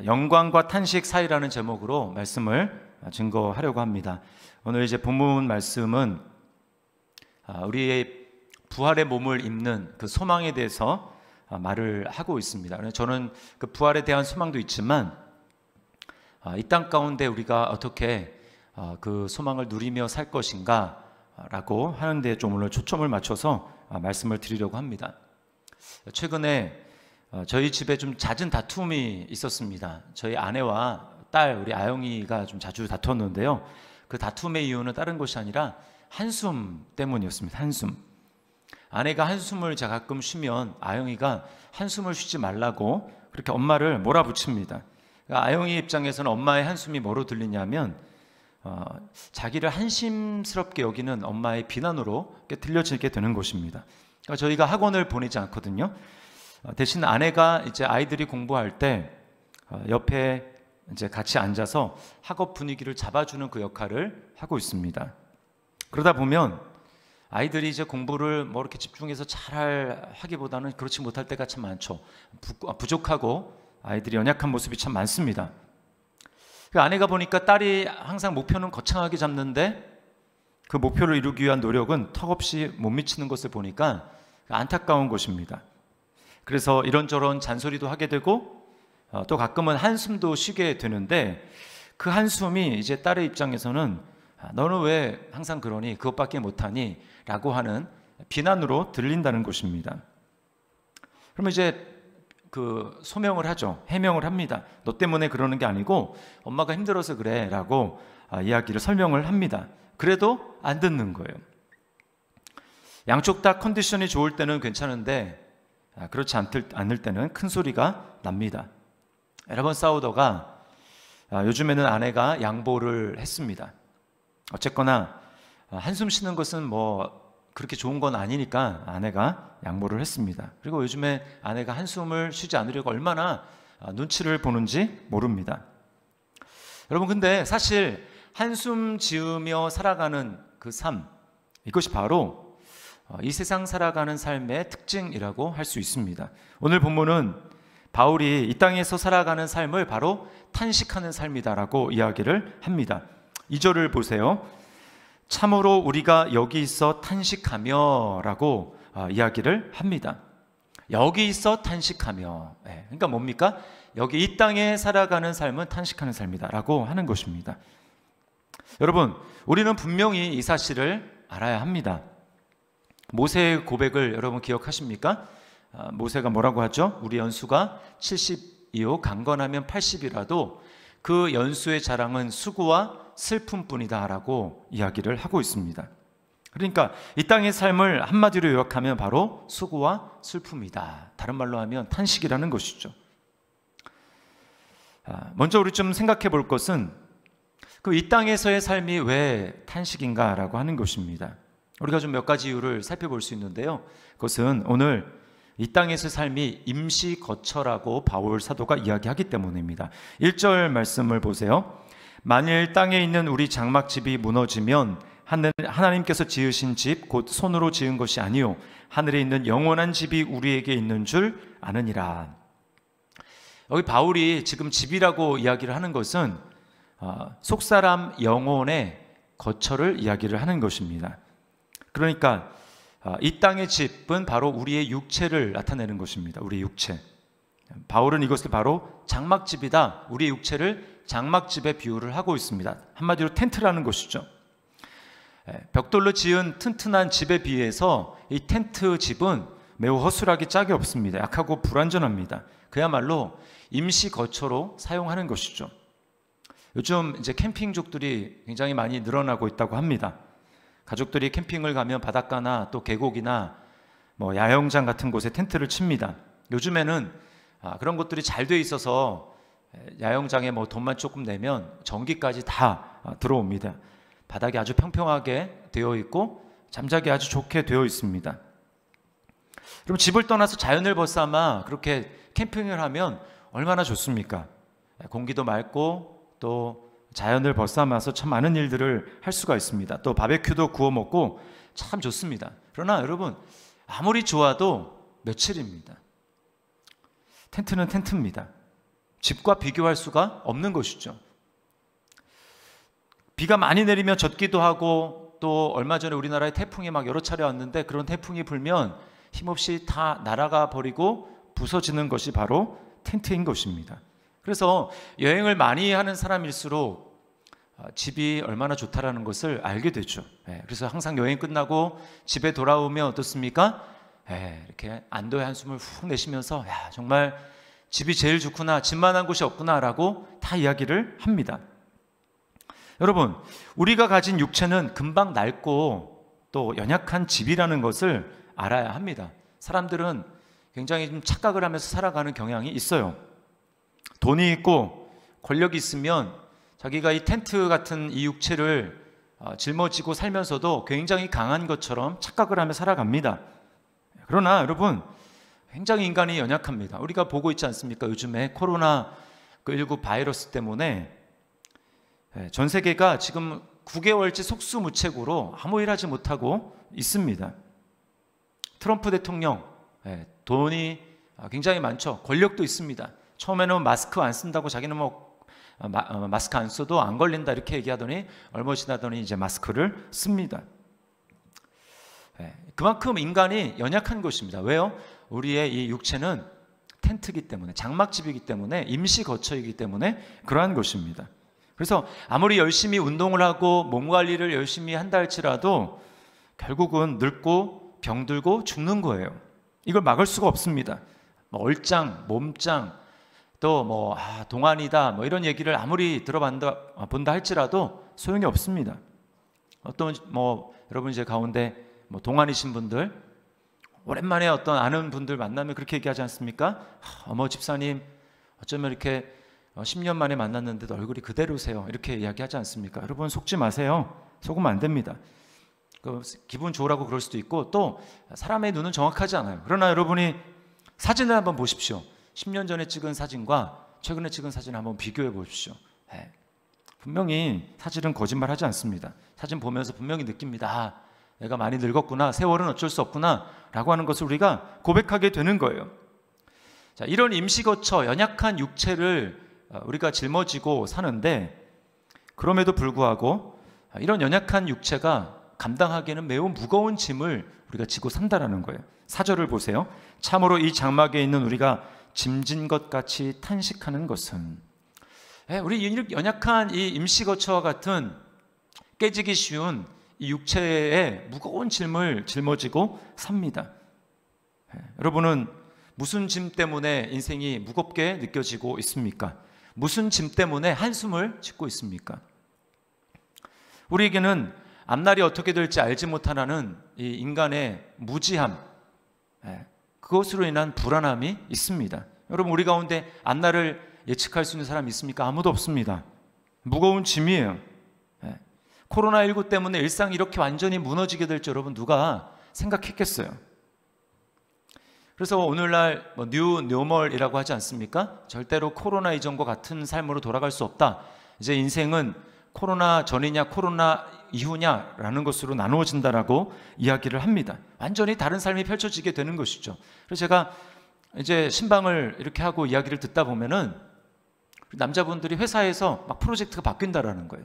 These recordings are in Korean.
영광과 탄식 사이라는 제목으로 말씀을 증거하려고 합니다. 오늘 이제 본문 말씀은 우리의 부활의 몸을 입는 그 소망에 대해서 말을 하고 있습니다. 저는 그 부활에 대한 소망도 있지만 이 땅 가운데 우리가 어떻게 그 소망을 누리며 살 것인가 라고 하는데 좀 오늘 초점을 맞춰서 말씀을 드리려고 합니다. 최근에 저희 집에 좀 잦은 다툼이 있었습니다. 저희 아내와 딸 우리 아영이가 좀 자주 다퉜는데요, 그 다툼의 이유는 다른 것이 아니라 한숨 때문이었습니다. 한숨. 아내가 한숨을 제가 가끔 쉬면 아영이가 한숨을 쉬지 말라고 그렇게 엄마를 몰아붙입니다. 그러니까 아영이 입장에서는 엄마의 한숨이 뭐로 들리냐면 자기를 한심스럽게 여기는 엄마의 비난으로 들려지게 되는 것입니다. 그러니까 저희가 학원을 보내지 않거든요. 대신 아내가 이제 아이들이 공부할 때 옆에 이제 같이 앉아서 학업 분위기를 잡아주는 그 역할을 하고 있습니다. 그러다 보면 아이들이 이제 공부를 뭐 이렇게 집중해서 잘 하기보다는 그렇지 못할 때가 참 많죠. 부족하고 아이들이 연약한 모습이 참 많습니다. 그 아내가 보니까 딸이 항상 목표는 거창하게 잡는데 그 목표를 이루기 위한 노력은 턱없이 못 미치는 것을 보니까 안타까운 것입니다. 그래서 이런저런 잔소리도 하게 되고 또 가끔은 한숨도 쉬게 되는데 그 한숨이 이제 딸의 입장에서는 너는 왜 항상 그러니? 그것밖에 못하니? 라고 하는 비난으로 들린다는 것입니다. 그러면 이제 그 소명을 하죠. 해명을 합니다. 너 때문에 그러는 게 아니고 엄마가 힘들어서 그래 라고 이야기를 설명을 합니다. 그래도 안 듣는 거예요. 양쪽 다 컨디션이 좋을 때는 괜찮은데 그렇지 않을 때는 큰 소리가 납니다. 여러 번 싸우다가 요즘에는 아내가 양보를 했습니다. 어쨌거나 한숨 쉬는 것은 뭐 그렇게 좋은 건 아니니까 아내가 양보를 했습니다. 그리고 요즘에 아내가 한숨을 쉬지 않으려고 얼마나 눈치를 보는지 모릅니다. 여러분, 근데 사실 한숨 지으며 살아가는 그 삶, 이것이 바로 이 세상 살아가는 삶의 특징이라고 할 수 있습니다. 오늘 본문은 바울이 이 땅에서 살아가는 삶을 바로 탄식하는 삶이다라고 이야기를 합니다. 2절을 보세요. 참으로 우리가 여기 있어 탄식하며 라고 이야기를 합니다. 여기 있어 탄식하며. 그러니까 뭡니까? 여기 이 땅에 살아가는 삶은 탄식하는 삶이다 라고 하는 것입니다. 여러분, 우리는 분명히 이 사실을 알아야 합니다. 모세의 고백을 여러분 기억하십니까? 모세가 뭐라고 하죠? 우리 연수가 70이요 강건하면 80이라도 그 연수의 자랑은 수고와 슬픔뿐이다 라고 이야기를 하고 있습니다. 그러니까 이 땅의 삶을 한마디로 요약하면 바로 수고와 슬픔이다. 다른 말로 하면 탄식이라는 것이죠. 먼저 우리 좀 생각해 볼 것은 그 이 땅에서의 삶이 왜 탄식인가 라고 하는 것입니다. 우리가 좀 몇 가지 이유를 살펴볼 수 있는데요, 그것은 오늘 이 땅에서의 삶이 임시 거처라고 바울 사도가 이야기하기 때문입니다. 1절 말씀을 보세요. 만일 땅에 있는 우리 장막집이 무너지면 하나님께서 지으신 집 곧 손으로 지은 것이 아니요 하늘에 있는 영원한 집이 우리에게 있는 줄 아느니라. 여기 바울이 지금 집이라고 이야기를 하는 것은 속사람 영혼의 거처를 이야기를 하는 것입니다. 그러니까 이 땅의 집은 바로 우리의 육체를 나타내는 것입니다. 우리의 육체. 바울은 이것을 바로 장막집이다, 우리의 육체를 장막집에 비유를 하고 있습니다. 한마디로 텐트라는 것이죠. 벽돌로 지은 튼튼한 집에 비해서 이 텐트 집은 매우 허술하기 짝이 없습니다. 약하고 불완전합니다. 그야말로 임시 거처로 사용하는 것이죠. 요즘 이제 캠핑족들이 굉장히 많이 늘어나고 있다고 합니다. 가족들이 캠핑을 가면 바닷가나 또 계곡이나 뭐 야영장 같은 곳에 텐트를 칩니다. 요즘에는 그런 것들이 잘 돼 있어서 야영장에 뭐 돈만 조금 내면 전기까지 다 들어옵니다. 바닥이 아주 평평하게 되어 있고 잠자기 아주 좋게 되어 있습니다. 그럼 집을 떠나서 자연을 벗삼아 그렇게 캠핑을 하면 얼마나 좋습니까? 공기도 맑고 또 자연을 벗삼아서 참 많은 일들을 할 수가 있습니다. 또 바베큐도 구워 먹고 참 좋습니다. 그러나 여러분, 아무리 좋아도 며칠입니다. 텐트는 텐트입니다. 집과 비교할 수가 없는 것이죠. 비가 많이 내리면 젖기도 하고, 또 얼마 전에 우리나라에 태풍이 막 여러 차례 왔는데 그런 태풍이 불면 힘없이 다 날아가 버리고 부서지는 것이 바로 텐트인 것입니다. 그래서 여행을 많이 하는 사람일수록 집이 얼마나 좋다라는 것을 알게 되죠. 그래서 항상 여행 끝나고 집에 돌아오면 어떻습니까? 이렇게 안도의 한숨을 훅 내쉬면서 야, 정말 집이 제일 좋구나, 집만한 곳이 없구나라고 다 이야기를 합니다. 여러분, 우리가 가진 육체는 금방 낡고 또 연약한 집이라는 것을 알아야 합니다. 사람들은 굉장히 좀 착각을 하면서 살아가는 경향이 있어요. 돈이 있고 권력이 있으면 자기가 이 텐트 같은 이 육체를 짊어지고 살면서도 굉장히 강한 것처럼 착각을 하며 살아갑니다. 그러나 여러분, 굉장히 인간이 연약합니다. 우리가 보고 있지 않습니까? 요즘에 코로나19 바이러스 때문에 전 세계가 지금 9개월째 속수무책으로 아무 일 하지 못하고 있습니다. 트럼프 대통령, 돈이 굉장히 많죠. 권력도 있습니다. 처음에는 마스크 안 쓴다고 자기는 마스크 안 써도 안 걸린다 이렇게 얘기하더니 얼마 지나더니 이제 마스크를 씁니다. 그만큼 인간이 연약한 것입니다. 왜요? 우리의 이 육체는 텐트이기 때문에, 장막집이기 때문에, 임시 거처이기 때문에 그러한 것입니다. 그래서 아무리 열심히 운동을 하고 몸 관리를 열심히 한다 할지라도 결국은 늙고 병들고 죽는 거예요. 이걸 막을 수가 없습니다. 얼짱, 몸짱, 또 동안이다 이런 얘기를 아무리 본다 할지라도 소용이 없습니다. 어떤 여러분 이제 가운데 동안이신 분들, 오랜만에 어떤 아는 분들 만나면 그렇게 얘기하지 않습니까? 어머 집사님 어쩌면 이렇게 10년 만에 만났는데도 얼굴이 그대로세요, 이렇게 이야기하지 않습니까? 여러분 속지 마세요. 속으면 안 됩니다. 기분 좋으라고 그럴 수도 있고, 또 사람의 눈은 정확하지 않아요. 그러나 여러분이 사진을 한번 보십시오. 10년 전에 찍은 사진과 최근에 찍은 사진을 한번 비교해 보십시오. 분명히 사진은 거짓말하지 않습니다. 사진 보면서 분명히 느낍니다. 내가 많이 늙었구나, 세월은 어쩔 수 없구나 라고 하는 것을 우리가 고백하게 되는 거예요. 자, 이런 임시거처, 연약한 육체를 우리가 짊어지고 사는데, 그럼에도 불구하고 이런 연약한 육체가 감당하기에는 매우 무거운 짐을 우리가 지고 산다라는 거예요. 4절을 보세요. 참으로 이 장막에 있는 우리가 짐진 것 같이 탄식하는 것은, 우리 연약한 이 임시거처와 같은 깨지기 쉬운 이 육체의 무거운 짐을 짊어지고 삽니다. 여러분은 무슨 짐 때문에 인생이 무겁게 느껴지고 있습니까? 무슨 짐 때문에 한숨을 짓고 있습니까? 우리에게는 앞날이 어떻게 될지 알지 못하는 이 인간의 무지함, 그것으로 인한 불안함이 있습니다. 여러분, 우리 가운데 앞날을 예측할 수 있는 사람이 있습니까? 아무도 없습니다. 무거운 짐이에요. 코로나19 때문에 일상이 이렇게 완전히 무너지게 될 줄 여러분 누가 생각했겠어요? 그래서 오늘날 뉴 노멀이라고 하지 않습니까? 절대로 코로나 이전과 같은 삶으로 돌아갈 수 없다. 이제 인생은 코로나 전이냐 코로나 이후냐라는 것으로 나누어진다라고 이야기를 합니다. 완전히 다른 삶이 펼쳐지게 되는 것이죠. 그래서 제가 이제 신방을 이렇게 하고 이야기를 듣다 보면은 남자분들이 회사에서 막 프로젝트가 바뀐다라는 거예요.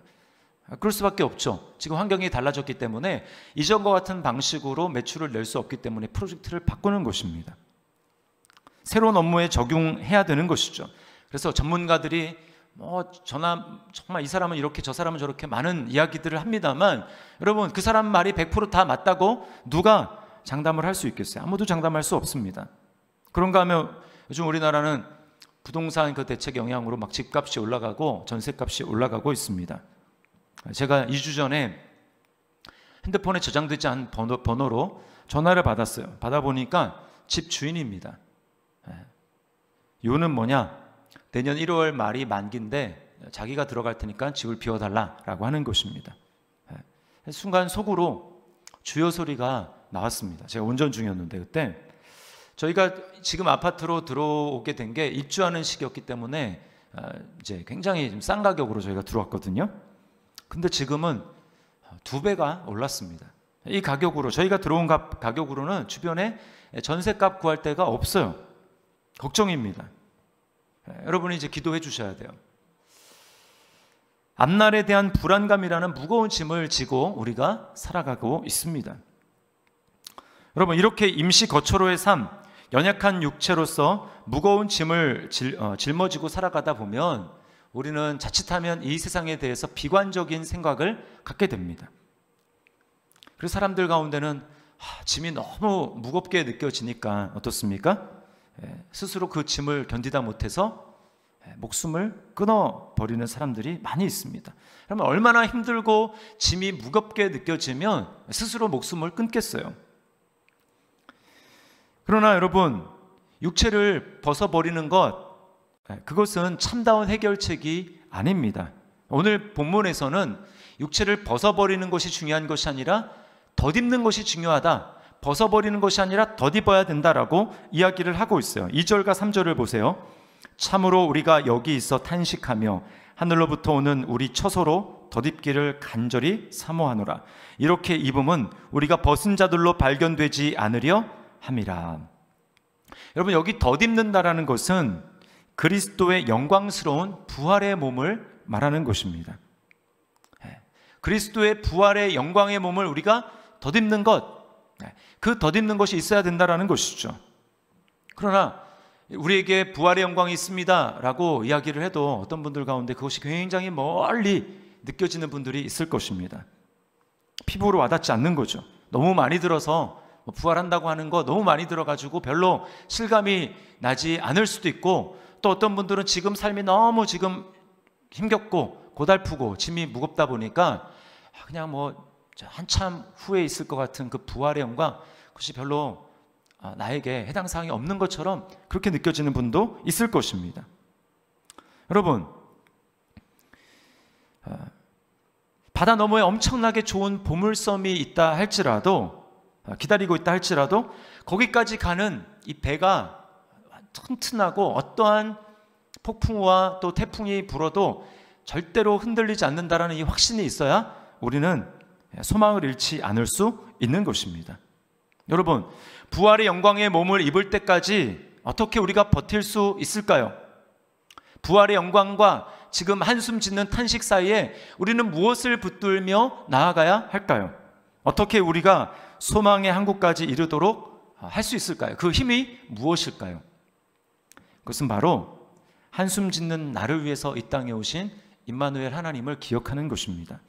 그럴 수밖에 없죠. 지금 환경이 달라졌기 때문에 이전과 같은 방식으로 매출을 낼 수 없기 때문에 프로젝트를 바꾸는 것입니다. 새로운 업무에 적용해야 되는 것이죠. 그래서 전문가들이 정말 이 사람은 이렇게 저 사람은 저렇게 많은 이야기들을 합니다만, 여러분 그 사람 말이 100% 다 맞다고 누가 장담을 할 수 있겠어요? 아무도 장담할 수 없습니다. 그런가 하면 요즘 우리나라는 부동산 그 대책 영향으로 막 집값이 올라가고 전세값이 올라가고 있습니다. 제가 2주 전에 핸드폰에 저장되지 않은 번호로 전화를 받았어요. 받아보니까 집 주인입니다. 요는 뭐냐? 내년 1월 말이 만기인데 자기가 들어갈 테니까 집을 비워달라라고 하는 것입니다. 순간 속으로 주여 소리가 나왔습니다. 제가 운전 중이었는데 그때 저희가 지금 아파트로 들어오게 된 게 입주하는 시기였기 때문에 이제 굉장히 좀 싼 가격으로 저희가 들어왔거든요. 근데 지금은 2배가 올랐습니다. 이 가격으로, 저희가 들어온 가격으로는 주변에 전세값 구할 데가 없어요. 걱정입니다. 여러분이 이제 기도해 주셔야 돼요. 앞날에 대한 불안감이라는 무거운 짐을 지고 우리가 살아가고 있습니다. 여러분, 이렇게 임시 거처로의 삶, 연약한 육체로서 무거운 짐을 짊어지고 살아가다 보면 우리는 자칫하면 이 세상에 대해서 비관적인 생각을 갖게 됩니다. 그래서 사람들 가운데는 짐이 너무 무겁게 느껴지니까 어떻습니까? 스스로 그 짐을 견디다 못해서 목숨을 끊어버리는 사람들이 많이 있습니다. 그러면 얼마나 힘들고 짐이 무겁게 느껴지면 스스로 목숨을 끊겠어요. 그러나 여러분, 육체를 벗어버리는 그것은 참다운 해결책이 아닙니다. 오늘 본문에서는 육체를 벗어버리는 것이 중요한 것이 아니라 덧입는 것이 중요하다, 벗어버리는 것이 아니라 덧입어야 된다라고 이야기를 하고 있어요. 2절과 3절을 보세요. 참으로 우리가 여기 있어 탄식하며 하늘로부터 오는 우리 처소로 덧입기를 간절히 사모하노라. 이렇게 입음은 우리가 벗은 자들로 발견되지 않으려 함이라. 여러분, 여기 덧입는다라는 것은 그리스도의 영광스러운 부활의 몸을 말하는 것입니다. 그리스도의 부활의 영광의 몸을 우리가 덧입는 것, 그 덧입는 것이 있어야 된다라는 것이죠. 그러나 우리에게 부활의 영광이 있습니다 라고 이야기를 해도 어떤 분들 가운데 그것이 굉장히 멀리 느껴지는 분들이 있을 것입니다. 피부로 와닿지 않는 거죠. 너무 많이 들어서 부활한다고 하는 거 너무 많이 들어가지고 별로 실감이 나지 않을 수도 있고, 또 어떤 분들은 지금 삶이 너무 지금 힘겹고 고달프고 짐이 무겁다 보니까 그냥 한참 후에 있을 것 같은 그 부활의 영광, 그것이 별로 나에게 해당 사항이 없는 것처럼 그렇게 느껴지는 분도 있을 것입니다. 여러분, 바다 너머에 엄청나게 좋은 보물섬이 있다 할지라도, 기다리고 있다 할지라도 거기까지 가는 이 배가 튼튼하고 어떠한 폭풍우와 또 태풍이 불어도 절대로 흔들리지 않는다라는 이 확신이 있어야 우리는 소망을 잃지 않을 수 있는 것입니다. 여러분, 부활의 영광의 몸을 입을 때까지 어떻게 우리가 버틸 수 있을까요? 부활의 영광과 지금 한숨 짓는 탄식 사이에 우리는 무엇을 붙들며 나아가야 할까요? 어떻게 우리가 소망의 항구까지 이르도록 할 수 있을까요? 그 힘이 무엇일까요? 그것은 바로 한숨 짓는 나를 위해서 이 땅에 오신 임마누엘 하나님을 기억하는 것입니다.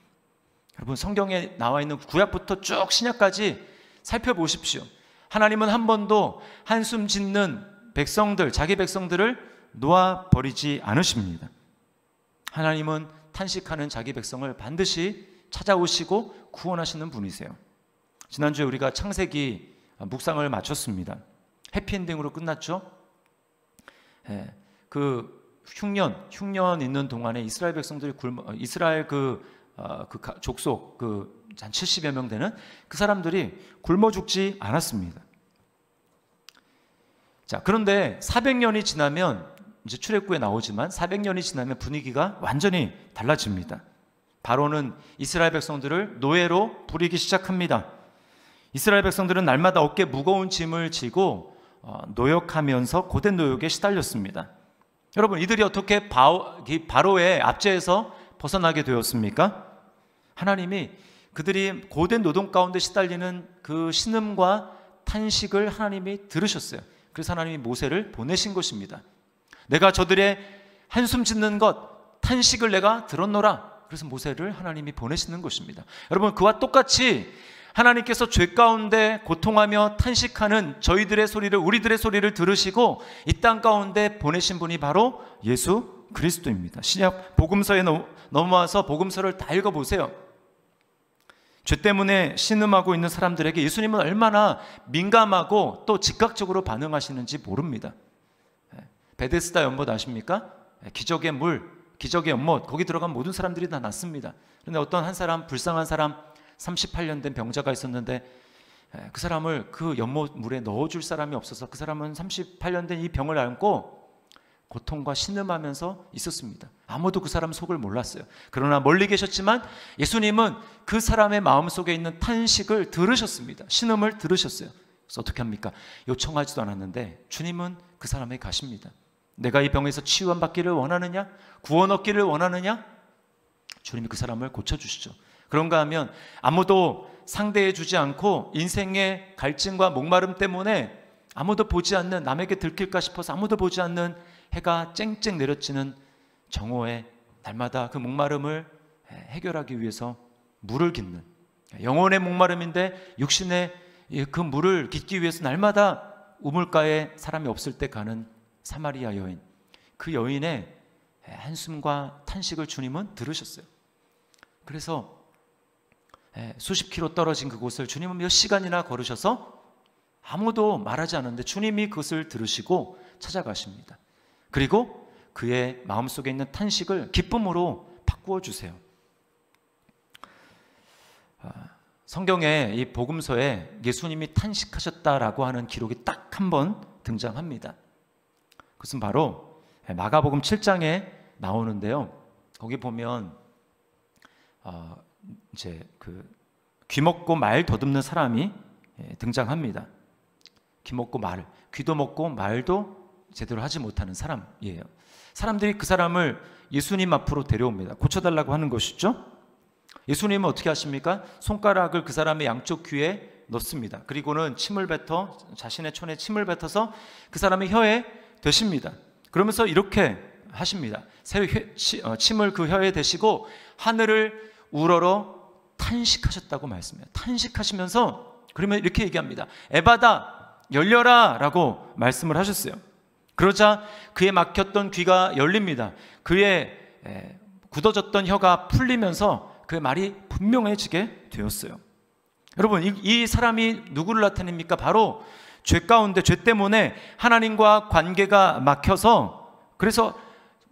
여러분, 성경에 나와 있는 구약부터 쭉 신약까지 살펴보십시오. 하나님은 한 번도 한숨 짓는 백성들, 자기 백성들을 놓아버리지 않으십니다. 하나님은 탄식하는 자기 백성을 반드시 찾아오시고 구원하시는 분이세요. 지난주에 우리가 창세기 묵상을 마쳤습니다. 해피엔딩으로 끝났죠. 그 흉년 있는 동안에 이스라엘 백성들이 이스라엘 족속 한 70여 명 되는 그 사람들이 굶어 죽지 않았습니다. 자, 그런데 400년이 지나면, 이제 출애굽에 나오지만 400년이 지나면 분위기가 완전히 달라집니다. 바로는 이스라엘 백성들을 노예로 부리기 시작합니다. 이스라엘 백성들은 날마다 어깨에 무거운 짐을 지고 노역하면서 고된 노역에 시달렸습니다. 여러분, 이들이 어떻게 바로의 압제에서 벗어나게 되었습니까? 하나님이 그들이 고된 노동 가운데 시달리는 그 신음과 탄식을 하나님이 들으셨어요. 그래서 하나님이 모세를 보내신 것입니다. 내가 저들의 한숨 짓는 것, 탄식을 내가 들었노라. 그래서 모세를 하나님이 보내시는 것입니다. 여러분, 그와 똑같이 하나님께서 죄 가운데 고통하며 탄식하는 저희들의 소리를, 우리들의 소리를 들으시고 이 땅 가운데 보내신 분이 바로 예수 그리스도입니다. 신약 복음서에 넘어와서 복음서를 다 읽어보세요. 죄 때문에 신음하고 있는 사람들에게 예수님은 얼마나 민감하고 또 즉각적으로 반응하시는지 모릅니다. 베데스다 연못 아십니까? 기적의 물, 기적의 연못, 거기 들어간 모든 사람들이 다 낫습니다. 그런데 어떤 한 사람, 불쌍한 사람, 38년 된 병자가 있었는데 그 사람을 그 연못 물에 넣어줄 사람이 없어서 그 사람은 38년 된 이 병을 안고 고통과 신음하면서 있었습니다. 아무도 그 사람 속을 몰랐어요. 그러나 멀리 계셨지만 예수님은 그 사람의 마음속에 있는 탄식을 들으셨습니다. 신음을 들으셨어요. 그래서 어떻게 합니까? 요청하지도 않았는데 주님은 그 사람에게 가십니다. 내가 이 병에서 치유받기를 원하느냐? 구원 얻기를 원하느냐? 주님이 그 사람을 고쳐주시죠. 그런가 하면 아무도 상대해 주지 않고 인생의 갈증과 목마름 때문에 아무도 보지 않는, 남에게 들킬까 싶어서 아무도 보지 않는 해가 쨍쨍 내려치는 정오에 날마다 그 목마름을 해결하기 위해서 물을 깃는, 영혼의 목마름인데 육신의 그 물을 깃기 위해서 날마다 우물가에 사람이 없을 때 가는 사마리아 여인, 그 여인의 한숨과 탄식을 주님은 들으셨어요. 그래서 수십 킬로 떨어진 그곳을 주님은 몇 시간이나 걸으셔서 아무도 말하지 않았는데 주님이 그것을 들으시고 찾아가십니다. 그리고 그의 마음속에 있는 탄식을 기쁨으로 바꾸어 주세요. 성경에 이 복음서에 예수님이 탄식하셨다라고 하는 기록이 딱 한 번 등장합니다. 그것은 바로 마가복음 7장에 나오는데요. 거기 보면 이제 그 귀먹고 말 더듬는 사람이 등장합니다. 귀먹고 말, 귀도 먹고 말도 제대로 하지 못하는 사람이에요. 사람들이 그 사람을 예수님 앞으로 데려옵니다. 고쳐달라고 하는 것이죠. 예수님은 어떻게 하십니까? 손가락을 그 사람의 양쪽 귀에 넣습니다. 그리고는 침을 뱉어, 자신의 손에 침을 뱉어서 그 사람의 혀에 대십니다. 그러면서 이렇게 하십니다. 침을 그 혀에 대시고 하늘을 우러러 탄식하셨다고 말씀해요. 탄식하시면서 그러면 이렇게 얘기합니다. 에바다, 열려라 라고 말씀을 하셨어요. 그러자 그의 막혔던 귀가 열립니다. 그의 굳어졌던 혀가 풀리면서 그의 말이 분명해지게 되었어요. 여러분, 이 사람이 누구를 나타냅니까? 바로 죄 가운데, 죄 때문에 하나님과 관계가 막혀서 그래서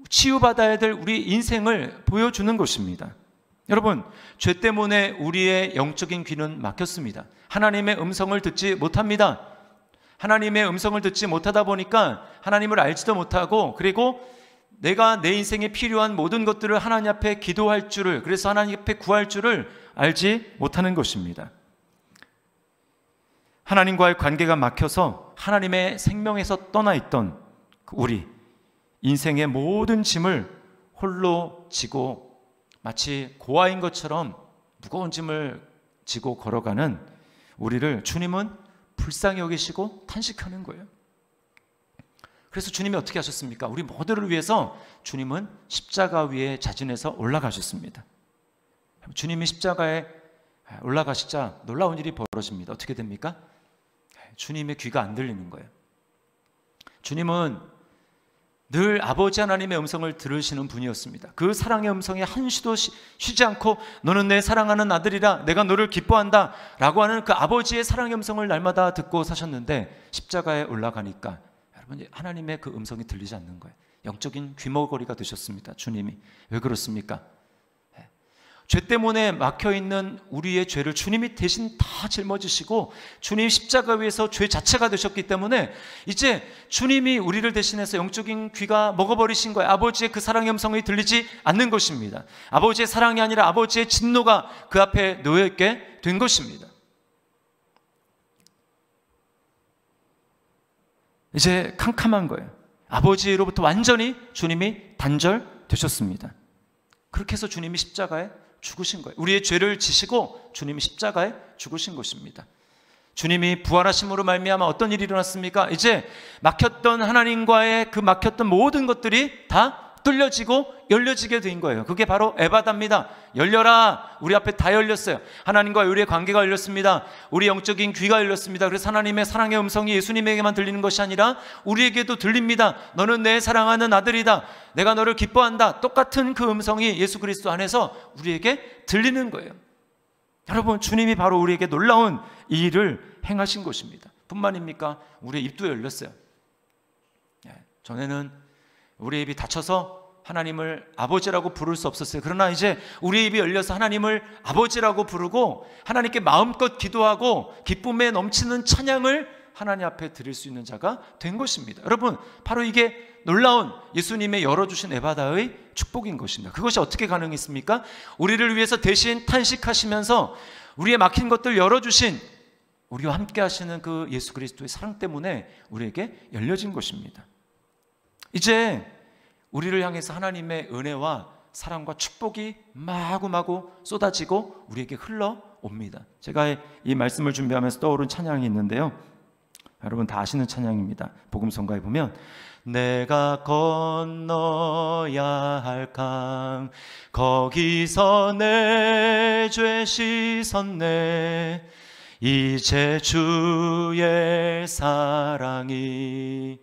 치유받아야 될 우리 인생을 보여주는 것입니다. 여러분, 죄 때문에 우리의 영적인 귀는 막혔습니다. 하나님의 음성을 듣지 못합니다. 하나님의 음성을 듣지 못하다 보니까 하나님을 알지도 못하고, 그리고 내가 내 인생에 필요한 모든 것들을 하나님 앞에 기도할 줄을, 그래서 하나님 앞에 구할 줄을 알지 못하는 것입니다. 하나님과의 관계가 막혀서 하나님의 생명에서 떠나 있던 우리, 인생의 모든 짐을 홀로 지고 마치 고아인 것처럼 무거운 짐을 지고 걸어가는 우리를 주님은 불쌍히 여기시고 탄식하는 거예요. 그래서 주님이 어떻게 하셨습니까? 우리 모두를 위해서 주님은 십자가 위에 자진해서 올라가셨습니다. 주님이 십자가에 올라가시자 놀라운 일이 벌어집니다. 어떻게 됩니까? 주님의 귀가 안 들리는 거예요. 주님은 늘 아버지 하나님의 음성을 들으시는 분이었습니다. 그 사랑의 음성에 한시도 쉬지 않고 너는 내 사랑하는 아들이라, 내가 너를 기뻐한다 라고 하는 그 아버지의 사랑의 음성을 날마다 듣고 사셨는데, 십자가에 올라가니까 여러분, 하나님의 그 음성이 들리지 않는 거예요. 영적인 귀머거리가 되셨습니다. 주님이. 왜 그렇습니까? 죄 때문에 막혀있는 우리의 죄를 주님이 대신 다 짊어지시고 주님 십자가 위에서 죄 자체가 되셨기 때문에 이제 주님이 우리를 대신해서 영적인 귀가 먹어버리신 거예요. 아버지의 그 사랑의 음성이 들리지 않는 것입니다. 아버지의 사랑이 아니라 아버지의 진노가 그 앞에 놓여있게 된 것입니다. 이제 캄캄한 거예요. 아버지로부터 완전히 주님이 단절되셨습니다. 그렇게 해서 주님이 십자가에 죽으신 거예요. 우리의 죄를 지시고 주님이 십자가에 죽으신 것입니다. 주님이 부활하심으로 말미암아 어떤 일이 일어났습니까? 이제 막혔던 하나님과의 그 막혔던 모든 것들이 다 뚫려지고 열려지게 된 거예요. 그게 바로 에바다입니다. 열려라. 우리 앞에 다 열렸어요. 하나님과 우리의 관계가 열렸습니다. 우리 영적인 귀가 열렸습니다. 그래서 하나님의 사랑의 음성이 예수님에게만 들리는 것이 아니라 우리에게도 들립니다. 너는 내 사랑하는 아들이다. 내가 너를 기뻐한다. 똑같은 그 음성이 예수 그리스도 안에서 우리에게 들리는 거예요. 여러분, 주님이 바로 우리에게 놀라운 이 일을 행하신 것입니다. 뿐만입니까? 우리의 입도 열렸어요. 전에는 우리의 입이 닫혀서 하나님을 아버지라고 부를 수 없었어요. 그러나 이제 우리의 입이 열려서 하나님을 아버지라고 부르고 하나님께 마음껏 기도하고 기쁨에 넘치는 찬양을 하나님 앞에 드릴 수 있는 자가 된 것입니다. 여러분, 바로 이게 놀라운 예수님의 열어주신 에바다의 축복인 것입니다. 그것이 어떻게 가능했습니까? 우리를 위해서 대신 탄식하시면서 우리의 막힌 것들 열어주신, 우리와 함께 하시는 그 예수 그리스도의 사랑 때문에 우리에게 열려진 것입니다. 이제 우리를 향해서 하나님의 은혜와 사랑과 축복이 마구마구 쏟아지고 우리에게 흘러옵니다. 제가 이 말씀을 준비하면서 떠오른 찬양이 있는데요, 여러분 다 아시는 찬양입니다. 복음성가에 보면 내가 건너야 할 강 거기서 내 죄 씻었네 이제 주의 사랑이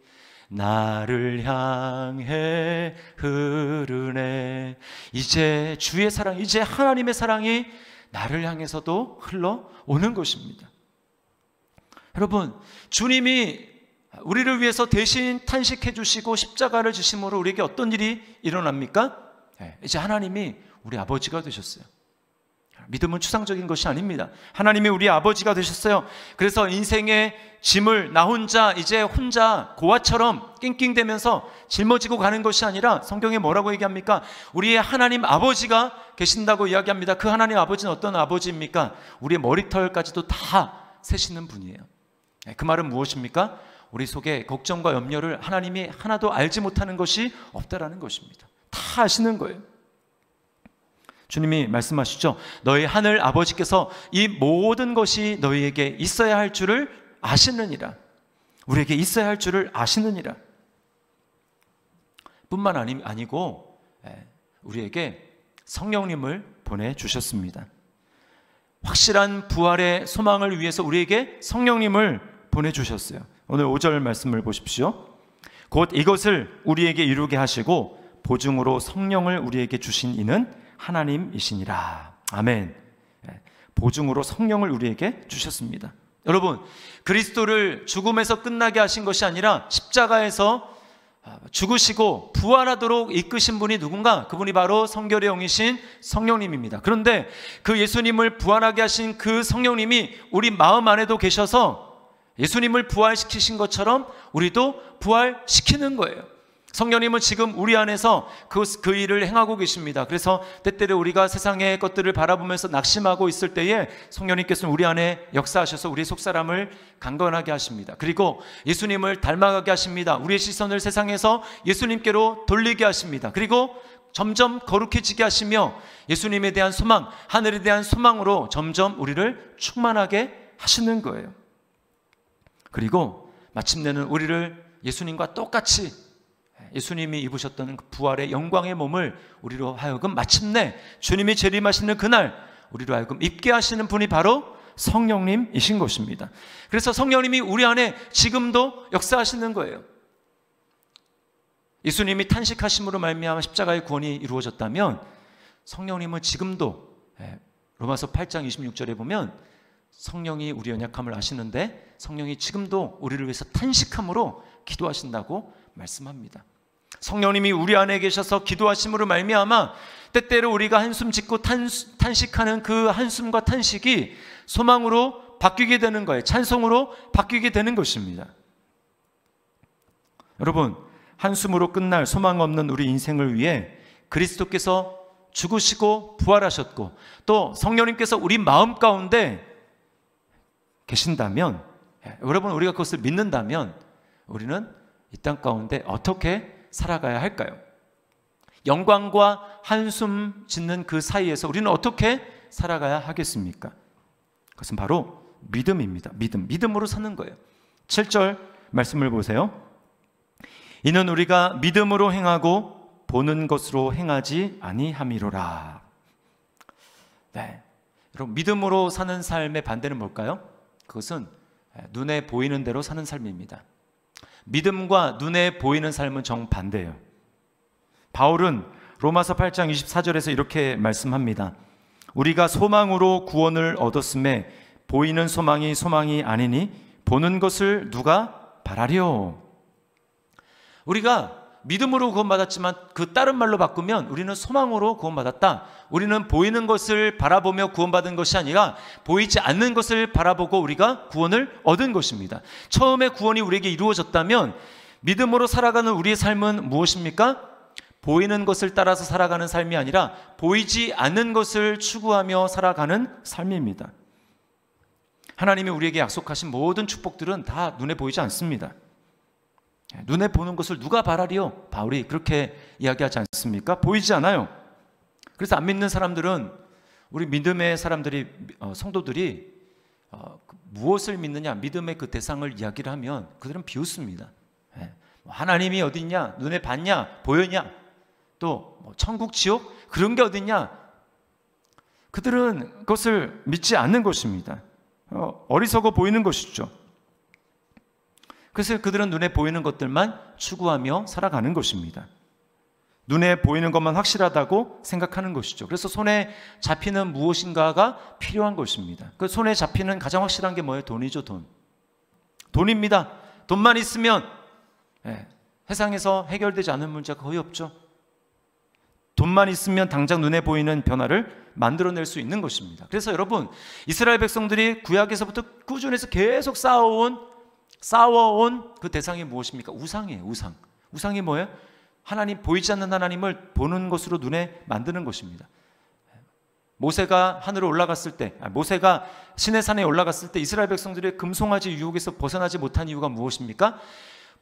나를 향해 흐르네. 이제 주의 사랑, 이제 하나님의 사랑이 나를 향해서도 흘러오는 것입니다. 여러분, 주님이 우리를 위해서 대신 탄식해 주시고 십자가를 지심으로 우리에게 어떤 일이 일어납니까? 이제 하나님이 우리 아버지가 되셨어요. 믿음은 추상적인 것이 아닙니다. 하나님이 우리 아버지가 되셨어요. 그래서 인생의 짐을 나 혼자 이제 혼자 고아처럼 낑낑대면서 짊어지고 가는 것이 아니라 성경에 뭐라고 얘기합니까? 우리의 하나님 아버지가 계신다고 이야기합니다. 그 하나님 아버지는 어떤 아버지입니까? 우리의 머리털까지도 다 세시는 분이에요. 그 말은 무엇입니까? 우리 속에 걱정과 염려를 하나님이 하나도 알지 못하는 것이 없다라는 것입니다. 다 아시는 거예요. 주님이 말씀하시죠. 너희 하늘 아버지께서 이 모든 것이 너희에게 있어야 할 줄을 아시느니라. 우리에게 있어야 할 줄을 아시느니라. 뿐만 아니고 우리에게 성령님을 보내주셨습니다. 확실한 부활의 소망을 위해서 우리에게 성령님을 보내주셨어요. 오늘 5절 말씀을 보십시오. 곧 이것을 우리에게 이루게 하시고 보증으로 성령을 우리에게 주신 이는 하나님이시니라. 아멘. 보증으로 성령을 우리에게 주셨습니다. 여러분, 그리스도를 죽음에서 끝나게 하신 것이 아니라 십자가에서 죽으시고 부활하도록 이끄신 분이 누군가? 그분이 바로 성결의 영이신 성령님입니다. 그런데 그 예수님을 부활하게 하신 그 성령님이 우리 마음 안에도 계셔서 예수님을 부활시키신 것처럼 우리도 부활시키는 거예요. 성령님은 지금 우리 안에서 그 일을 행하고 계십니다. 그래서 때때로 우리가 세상의 것들을 바라보면서 낙심하고 있을 때에 성령님께서는 우리 안에 역사하셔서 우리의 속사람을 강건하게 하십니다. 그리고 예수님을 닮아가게 하십니다. 우리의 시선을 세상에서 예수님께로 돌리게 하십니다. 그리고 점점 거룩해지게 하시며 예수님에 대한 소망, 하늘에 대한 소망으로 점점 우리를 충만하게 하시는 거예요. 그리고 마침내는 우리를 예수님과 똑같이 예수님이 입으셨던 그 부활의 영광의 몸을 우리로 하여금 마침내 주님이 재림하시는 그날 우리로 하여금 입게 하시는 분이 바로 성령님이신 것입니다. 그래서 성령님이 우리 안에 지금도 역사하시는 거예요. 예수님이 탄식하심으로 말미암아 십자가의 구원이 이루어졌다면 성령님은 지금도 로마서 8장 26절에 보면 성령이 우리 연약함을 아시는데 성령이 지금도 우리를 위해서 탄식함으로 기도하신다고 말씀합니다. 성령님이 우리 안에 계셔서 기도하심으로 말미암아 때때로 우리가 한숨 짓고 탄식하는 그 한숨과 탄식이 소망으로 바뀌게 되는 거예요. 찬송으로 바뀌게 되는 것입니다. 여러분, 한숨으로 끝날 소망 없는 우리 인생을 위해 그리스도께서 죽으시고 부활하셨고 또 성령님께서 우리 마음 가운데 계신다면, 여러분 우리가 그것을 믿는다면 우리는 이 땅 가운데 어떻게 살아가야 할까요? 영광과 한숨 짓는 그 사이에서 우리는 어떻게 살아가야 하겠습니까? 그것은 바로 믿음입니다. 믿음으로 사는 거예요. 7절 말씀을 보세요. 이는 우리가 믿음으로 행하고 보는 것으로 행하지 아니함이로라. 네, 여러분 믿음으로 사는 삶의 반대는 뭘까요? 그것은 눈에 보이는 대로 사는 삶입니다. 믿음과 눈에 보이는 삶은 정반대예요. 바울은 로마서 8장 24절에서 이렇게 말씀합니다. 우리가 소망으로 구원을 얻었음에 보이는 소망이 아니니 보는 것을 누가 바라려. 우리가 믿음으로 구원받았지만 그 다른 말로 바꾸면 우리는 소망으로 구원받았다. 우리는 보이는 것을 바라보며 구원받은 것이 아니라 보이지 않는 것을 바라보고 우리가 구원을 얻은 것입니다. 처음에 구원이 우리에게 이루어졌다면 믿음으로 살아가는 우리의 삶은 무엇입니까? 보이는 것을 따라서 살아가는 삶이 아니라 보이지 않는 것을 추구하며 살아가는 삶입니다. 하나님이 우리에게 약속하신 모든 축복들은 다 눈에 보이지 않습니다. 눈에 보는 것을 누가 바라리요? 바울이 그렇게 이야기하지 않습니까? 보이지 않아요. 그래서 안 믿는 사람들은, 우리 믿음의 사람들이, 성도들이 무엇을 믿느냐, 믿음의 그 대상을 이야기를 하면 그들은 비웃습니다. 하나님이 어디 있냐, 눈에 봤냐, 보였냐, 또 천국 지옥 그런 게 어디 있냐, 그들은 그것을 믿지 않는 것입니다. 어리석어 보이는 것이죠. 그래서 그들은 눈에 보이는 것들만 추구하며 살아가는 것입니다. 눈에 보이는 것만 확실하다고 생각하는 것이죠. 그래서 손에 잡히는 무엇인가가 필요한 것입니다. 그 손에 잡히는 가장 확실한 게 뭐예요? 돈이죠, 돈. 돈입니다. 돈만 있으면 세상에서 해결되지 않는 문제가 거의 없죠. 돈만 있으면 당장 눈에 보이는 변화를 만들어낼 수 있는 것입니다. 그래서 여러분, 이스라엘 백성들이 구약에서부터 꾸준해서 계속 싸워온 그 대상이 무엇입니까? 우상이에요. 우상이 뭐예요? 하나님, 보이지 않는 하나님을 보는 것으로 눈에 만드는 것입니다. 모세가 하늘에 올라갔을 때, 모세가 시내산에 올라갔을 때 이스라엘 백성들의 금송아지 유혹에서 벗어나지 못한 이유가 무엇입니까?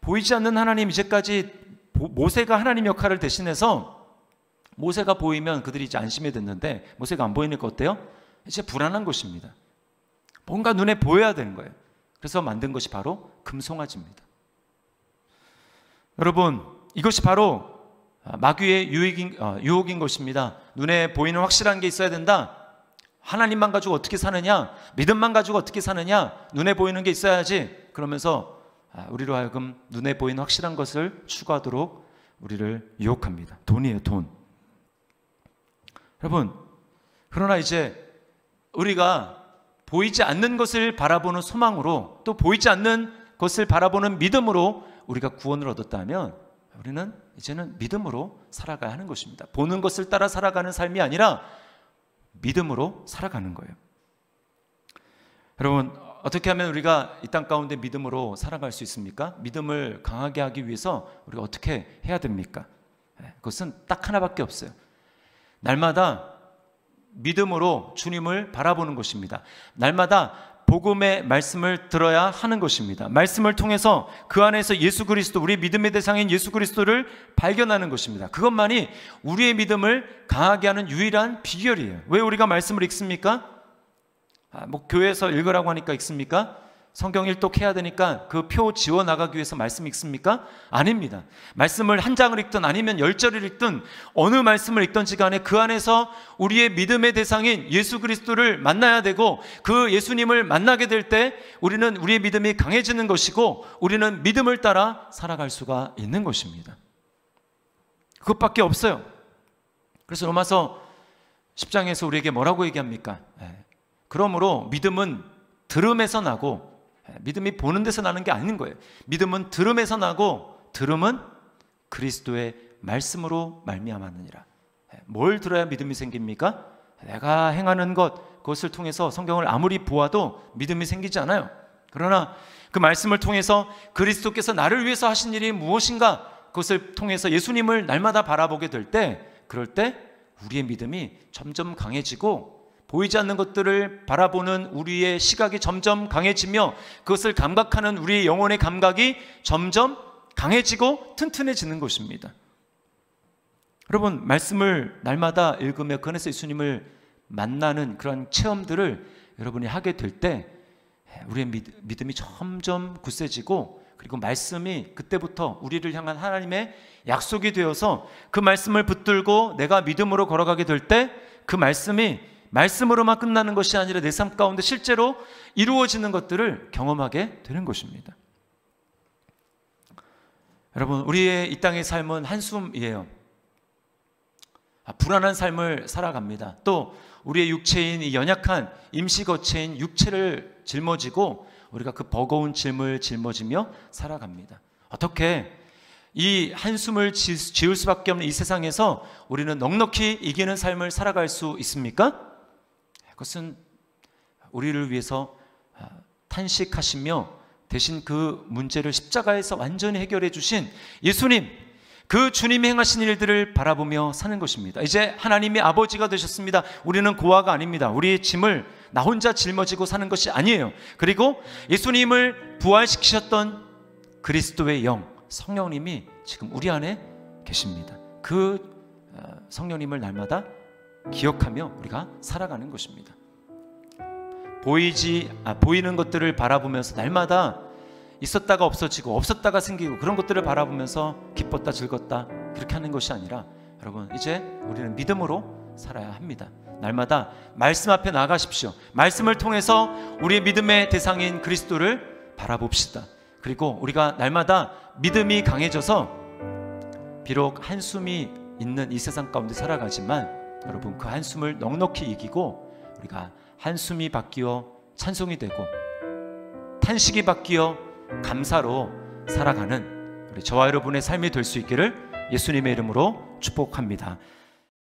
보이지 않는 하나님, 이제까지 모세가 하나님 역할을 대신해서 모세가 보이면 그들이 이제 안심이 됐는데 모세가 안 보이니까 어때요? 이제 불안한 것입니다. 뭔가 눈에 보여야 되는 거예요. 그래서 만든 것이 바로 금송아지입니다. 여러분, 이것이 바로 마귀의 유혹인 것입니다. 눈에 보이는 확실한 게 있어야 된다. 하나님만 가지고 어떻게 사느냐, 믿음만 가지고 어떻게 사느냐, 눈에 보이는 게 있어야지. 그러면서 우리로 하여금 눈에 보이는 확실한 것을 추구하도록 우리를 유혹합니다. 돈이에요, 돈. 여러분, 그러나 이제 우리가 보이지 않는 것을 바라보는 소망으로, 또 보이지 않는 것을 바라보는 믿음으로 우리가 구원을 얻었다면 우리는 이제는 믿음으로 살아가야 하는 것입니다. 보는 것을 따라 살아가는 삶이 아니라 믿음으로 살아가는 거예요. 여러분, 어떻게 하면 우리가 이 땅 가운데 믿음으로 살아갈 수 있습니까? 믿음을 강하게 하기 위해서 우리가 어떻게 해야 됩니까? 그것은 딱 하나밖에 없어요. 날마다 믿음으로 주님을 바라보는 것입니다. 날마다 복음의 말씀을 들어야 하는 것입니다. 말씀을 통해서 그 안에서 예수 그리스도, 우리 믿음의 대상인 예수 그리스도를 발견하는 것입니다. 그것만이 우리의 믿음을 강하게 하는 유일한 비결이에요. 왜 우리가 말씀을 읽습니까? 교회에서 읽으라고 하니까 읽습니까? 성경 일독해야 되니까 그 표 지워 나가기 위해서 말씀 읽습니까? 아닙니다. 말씀을 한 장을 읽든 아니면 10절을 읽든 어느 말씀을 읽든지 간에 그 안에서 우리의 믿음의 대상인 예수 그리스도를 만나야 되고, 그 예수님을 만나게 될 때 우리는 우리의 믿음이 강해지는 것이고 우리는 믿음을 따라 살아갈 수가 있는 것입니다. 그것밖에 없어요. 그래서 로마서 10장에서 우리에게 뭐라고 얘기합니까? 그러므로 믿음은 들음에서 나고, 믿음이 보는 데서 나는 게 아닌 거예요. 믿음은 들음에서 나고, 들음은 그리스도의 말씀으로 말미암았느니라. 뭘 들어야 믿음이 생깁니까? 내가 행하는 것, 그것을 통해서 성경을 아무리 보아도 믿음이 생기지 않아요. 그러나 그 말씀을 통해서 그리스도께서 나를 위해서 하신 일이 무엇인가, 그것을 통해서 예수님을 날마다 바라보게 될 때, 그럴 때 우리의 믿음이 점점 강해지고, 보이지 않는 것들을 바라보는 우리의 시각이 점점 강해지며 그것을 감각하는 우리의 영혼의 감각이 점점 강해지고 튼튼해지는 것입니다. 여러분, 말씀을 날마다 읽으며 그 안에서 예수님을 만나는 그런 체험들을 여러분이 하게 될 때 우리의 믿음이 점점 굳세지고, 그리고 말씀이 그때부터 우리를 향한 하나님의 약속이 되어서 그 말씀을 붙들고 내가 믿음으로 걸어가게 될 때 그 말씀이 말씀으로만 끝나는 것이 아니라 내 삶 가운데 실제로 이루어지는 것들을 경험하게 되는 것입니다. 여러분, 우리의 이 땅의 삶은 한숨이에요. 불안한 삶을 살아갑니다. 또 우리의 육체인 이 연약한 임시거체인 육체를 짊어지고 우리가 그 버거운 짐을 짊어지며 살아갑니다. 어떻게 이 한숨을 지을 수밖에 없는 이 세상에서 우리는 넉넉히 이기는 삶을 살아갈 수 있습니까? 그것은 우리를 위해서 탄식하시며 대신 그 문제를 십자가에서 완전히 해결해 주신 예수님, 그 주님이 행하신 일들을 바라보며 사는 것입니다. 이제 하나님이 아버지가 되셨습니다. 우리는 고아가 아닙니다. 우리의 짐을 나 혼자 짊어지고 사는 것이 아니에요. 그리고 예수님을 부활시키셨던 그리스도의 영, 성령님이 지금 우리 안에 계십니다. 그 성령님을 날마다 기억하며 우리가 살아가는 것입니다. 보이는 것들을 바라보면서 날마다 있었다가 없어지고 없었다가 생기고 그런 것들을 바라보면서 기뻤다 즐겁다 그렇게 하는 것이 아니라, 여러분, 이제 우리는 믿음으로 살아야 합니다. 날마다 말씀 앞에 나가십시오. 말씀을 통해서 우리의 믿음의 대상인 그리스도를 바라봅시다. 그리고 우리가 날마다 믿음이 강해져서 비록 한숨이 있는 이 세상 가운데 살아가지만, 여러분, 그 한숨을 넉넉히 이기고 우리가 한숨이 바뀌어 찬송이 되고 탄식이 바뀌어 감사로 살아가는 우리 저와 여러분의 삶이 될 수 있기를 예수님의 이름으로 축복합니다.